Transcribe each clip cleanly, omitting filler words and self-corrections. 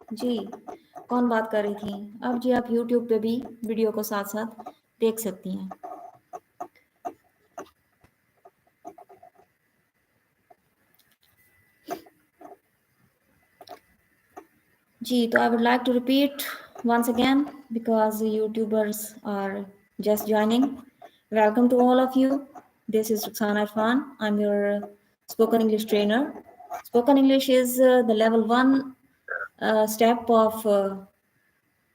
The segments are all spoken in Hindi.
जी, कौन बात कर रही थी? अब जी आप यूट्यूब पे भी वीडियो को साथ-साथ देख सकती हैं। जी, तो I would like to repeat once again because the YouTubers are just joining. Welcome to all of you. This is Ruxana Irfan. I'm your spoken English trainer. Spoken English is the level 1 step of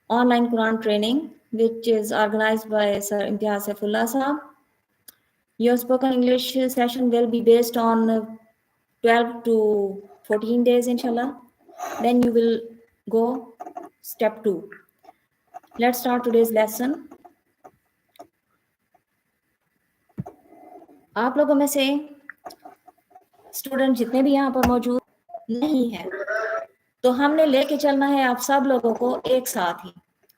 online Quran training, which is organized by Sir Imtiaz Saifullah Sahab. Your spoken English session will be based on 12 to 14 days, inshallah. Then you will go step 2. Let's start today's lesson. आप लोगों में से स्टूडेंट जितने भी यहाँ पर मौजूद नहीं है, तो हमने लेके चलना है आप सब लोगों को एक साथ ही।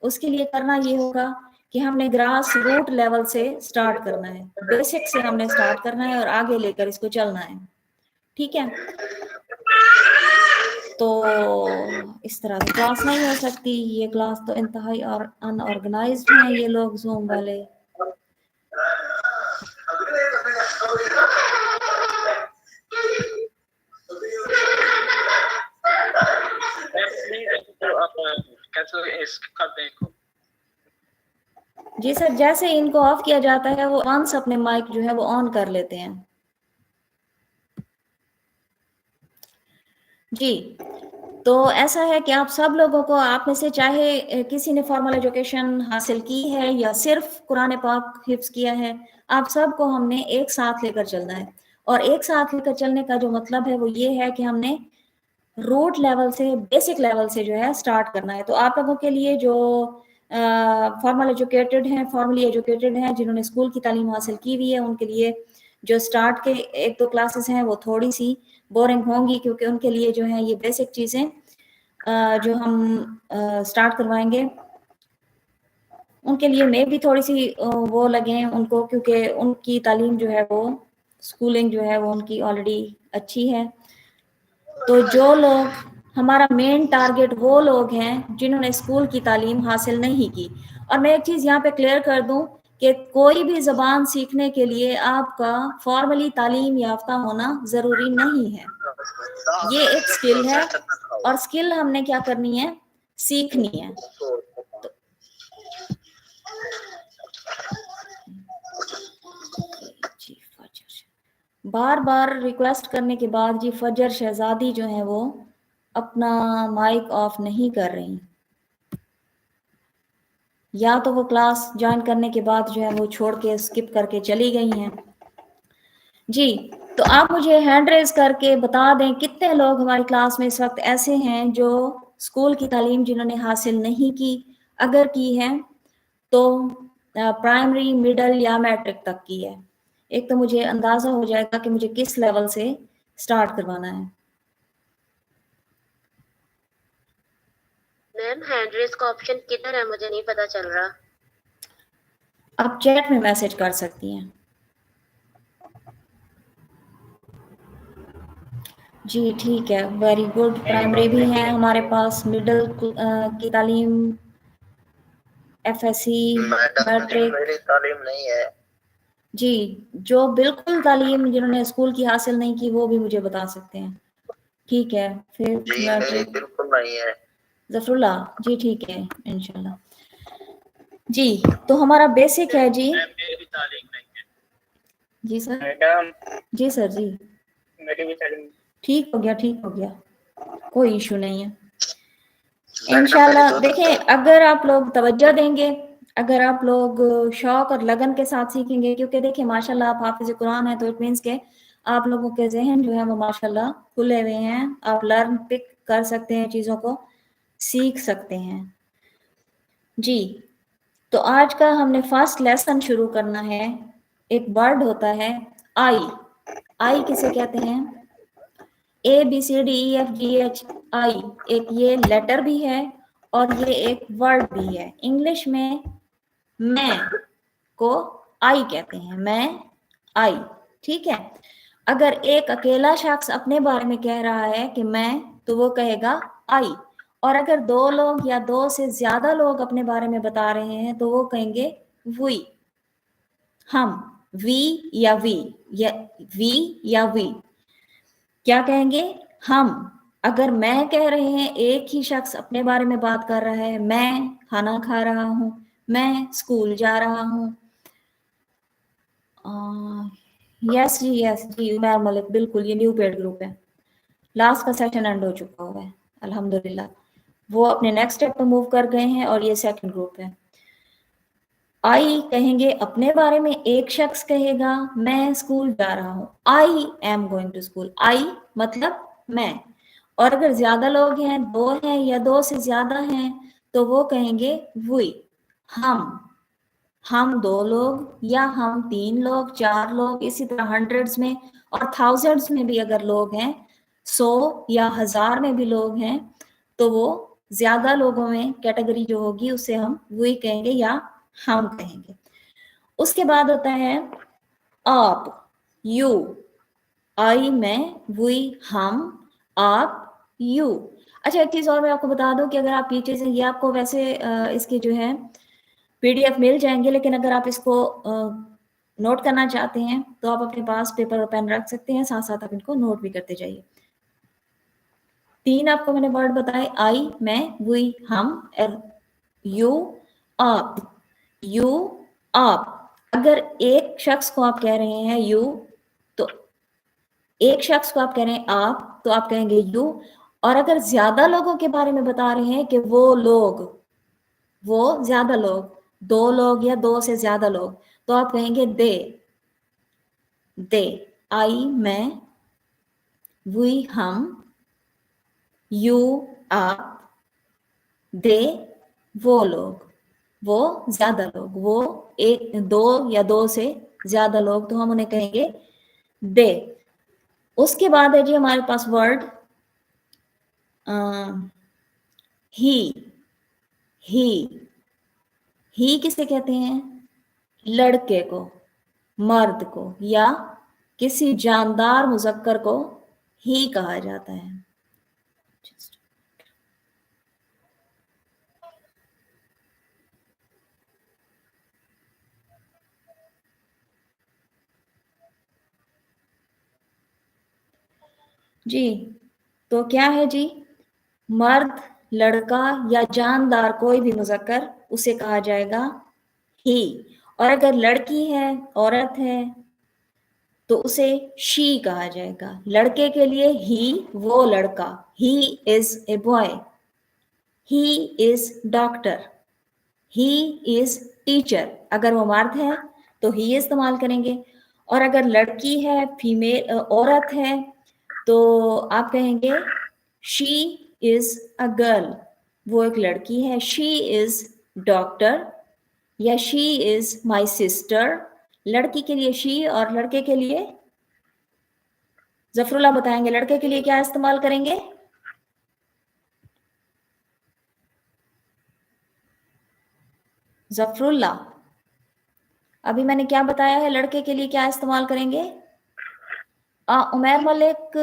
उसके लिए करना ये होगा कि हमने ग्रास रूट लेवल से स्टार्ट करना है, बेसिक से हमने स्टार्ट करना है और आगे लेकर इसको चलना है, ठीक है? तो इस तरह की क्लास नहीं हो सकती, ये क्लास तो इंतहाई और अनऑर्गेनाइज्ड हैं ये लोग जूम वाले। जी सर, जैसे इनको ऑफ किया जाता है वो वंस अपने माइक जो है वो ऑन कर लेते हैं। जी, तो ऐसा है कि आप सब लोगों को, आप में से चाहे किसी ने फॉर्मल एजुकेशन हासिल की है या सिर्फ कुरान पाक हिफ्ज किया है, आप सबको हमने एक साथ लेकर चलना है। और एक साथ लेकर चलने का जो मतलब है वो ये है कि हमने रूट लेवल से, बेसिक लेवल से जो है स्टार्ट करना है। तो आप लोगों के लिए जो फॉर्मल एजुकेटेड हैं, फॉर्मली एजुकेटेड हैं, जिन्होंने स्कूल की तालीम हासिल की हुई है, उनके लिए जो स्टार्ट के 1-2 क्लासेस हैं वो थोड़ी सी बोरिंग होंगी, क्योंकि उनके लिए जो है ये बेसिक चीज़ें जो हम स्टार्ट करवाएंगे उनके लिए मे भी थोड़ी सी वो लगे उनको, क्योंकि उनकी तालीम जो है वो, स्कूलिंग जो है वो उनकी ऑलरेडी अच्छी है। तो जो लोग, हमारा मेन टारगेट वो लोग हैं जिन्होंने स्कूल की तालीम हासिल नहीं की। और मैं एक चीज़ यहाँ पे क्लियर कर दूं कि कोई भी ज़बान सीखने के लिए आपका फॉर्मली तालीम याफ्ता होना ज़रूरी नहीं है। ये एक स्किल है और स्किल हमने क्या करनी है, सीखनी है। तो बार बार रिक्वेस्ट करने के बाद जी फजर शहजादी जो है वो अपना माइक ऑफ नहीं कर रही, या तो वो क्लास ज्वाइन करने के बाद जो है वो छोड़ के स्किप करके चली गई हैं। जी, तो आप मुझे हैंड रेज करके बता दें कितने लोग हमारी क्लास में इस वक्त ऐसे हैं जो स्कूल की तालीम जिन्होंने हासिल नहीं की, अगर की है तो प्राइमरी, मिडल या मैट्रिक तक की है। एक तो मुझे अंदाजा हो जाएगा कि मुझे किस लेवल से स्टार्ट करवाना है। मैम हैंड रेज का ऑप्शन किधर है, मुझे नहीं पता चल रहा। आप चैट में मैसेज कर सकती हैं। जी ठीक है, वेरी गुड। प्राइमरी भी है हमारे पास, मिडिल की तालीम, एफएससी, मैट्रिक। मेरी तालीम नहीं है जी, जो बिल्कुल तालीम जिन्होंने स्कूल की हासिल नहीं की वो भी मुझे बता सकते हैं। ठीक है, फिर जी, मेरी बिल्कुल नहीं है। जफरुल्लाह जी, ठीक है इंशाल्लाह। जी, तो हमारा बेसिक है जी। मेरी तालीम नहीं है जी सर। मैडम। जी सर जी, मेरी भी तालीम ठीक हो गया, ठीक हो गया, कोई इशू नहीं है इंशाल्लाह। देखें, अगर आप लोग तवज्जो देंगे, अगर आप लोग शौक और लगन के साथ सीखेंगे, क्योंकि देखिए माशाल्लाह आप हाफिज कुरान है, तो इट मीन्स के आप लोगों के जहन जो है वो माशाल्लाह खुले हुए हैं, आप लर्न पिक कर सकते हैं, चीज़ों को सीख सकते हैं। जी, तो आज का हमने फर्स्ट लेसन शुरू करना है। एक वर्ड होता है आई। आई किसे कहते हैं? A B C D E F G H I, एक ये लेटर भी है और ये एक वर्ड भी है। इंग्लिश में मैं को आई कहते हैं, मैं, आई, ठीक है। अगर एक अकेला शख्स अपने बारे में कह रहा है कि मैं, तो वो कहेगा आई। और अगर दो लोग या दो से ज्यादा लोग अपने बारे में बता रहे हैं तो वो कहेंगे वी, हम, वी या वी, या वी या वी। क्या कहेंगे? हम। अगर मैं कह रहे हैं, एक ही शख्स अपने बारे में बात कर रहा है, मैं खाना खा रहा हूं, मैं स्कूल जा रहा हूं। यस जी उमर मलिक, बिल्कुल, ये न्यू पेड ग्रुप है। लास्ट का सेशन एंड हो चुका हुआ है अल्हम्दुलिल्लाह। वो अपने नेक्स्ट स्टेप पे मूव कर गए हैं और ये सेकंड ग्रुप है। आई कहेंगे अपने बारे में, एक शख्स कहेगा मैं स्कूल जा रहा हूं, I am going to school. I मतलब मैं। और अगर ज्यादा लोग हैं, दो हैं या दो से ज्यादा हैं, तो वो कहेंगे वी, हम दो लोग या हम तीन लोग, चार लोग, इसी तरह हंड्रेड्स में और थाउजेंड्स में भी अगर लोग हैं, 100 या 1000 में भी लोग हैं, तो वो ज्यादा लोगों में कैटेगरी जो होगी उसे हम वी कहेंगे या हम कहेंगे। उसके बाद होता है आप, यू, आई मैं, वी हम, आप यू। अच्छा, एक चीज और मैं आपको बता दूं कि अगर आप ये चीजें, ये आपको वैसे इसके जो है पीडीएफ मिल जाएंगे, लेकिन अगर आप इसको नोट करना चाहते हैं तो आप अपने पास पेपर और पेन रख सकते हैं, साथ साथ आप इनको नोट भी करते जाइए। 3 आपको मैंने वर्ड बताए, आई मैं, वी हम, यू आप। यू आप। अगर एक शख्स को आप कह रहे हैं यू, तो एक शख्स को आप कह रहे हैं आप, तो आप कहेंगे यू। और अगर ज्यादा लोगों के बारे में बता रहे हैं कि वो लोग, वो ज्यादा लोग, 2 लोग या 2 से ज्यादा लोग, तो आप कहेंगे दे। आई मैं, वी हम, यू आप, दे वो लोग, वो ज्यादा लोग, वो एक, 2 या 2 से ज्यादा लोग, तो हम उन्हें कहेंगे दे। उसके बाद है जी हमारे पास वर्ड ही किसे कहते हैं? लड़के को, मर्द को, या किसी जानदार मुजक्कर को ही कहा जाता है। जी, तो क्या है जी? मर्द, लड़का या जानदार कोई भी मुजक्कर, उसे कहा जाएगा ही। और अगर लड़की है, औरत है, तो उसे शी कहा जाएगा। लड़के के लिए ही, वो लड़का, he is a boy, he is doctor, he is teacher. अगर वो मर्द है तो ही इस्तेमाल करेंगे, और अगर लड़की है, फीमेल औरत है, तो आप कहेंगे शी इज अ गर्ल, वो एक लड़की है। शी इज डॉक्टर या शी इज माई सिस्टर। लड़की के लिए शी और लड़के के लिए, जफरुल्लाह बताएंगे लड़के के लिए क्या इस्तेमाल करेंगे? जफरुल्लाह, अभी मैंने क्या बताया है, लड़के के लिए क्या इस्तेमाल करेंगे? Umair Malik,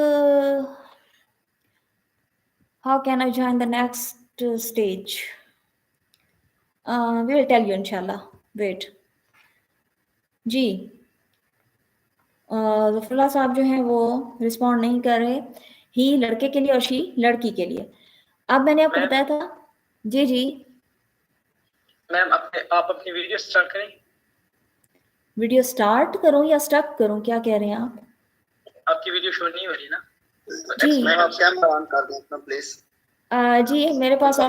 how can I join the next stage? We will tell you inshallah. Wait. जी, जफरुल्लाह साहब जो हैं वो रिस्पॉन्ड नहीं कर रहे। ही लड़के के लिए और शी लड़की के लिए। अब मैंने आपको बताया था। जी जी मैम, आप अपनी वीडियो स्टार्ट करें। वीडियो स्टार्ट करूं या स्टक करूं, क्या कह रहे हैं आप? आपकी वीडियो शो नहीं हो रही ना जी मैम, आप कैमरा ऑन कर दें अपना प्लीज। जी मेरे पास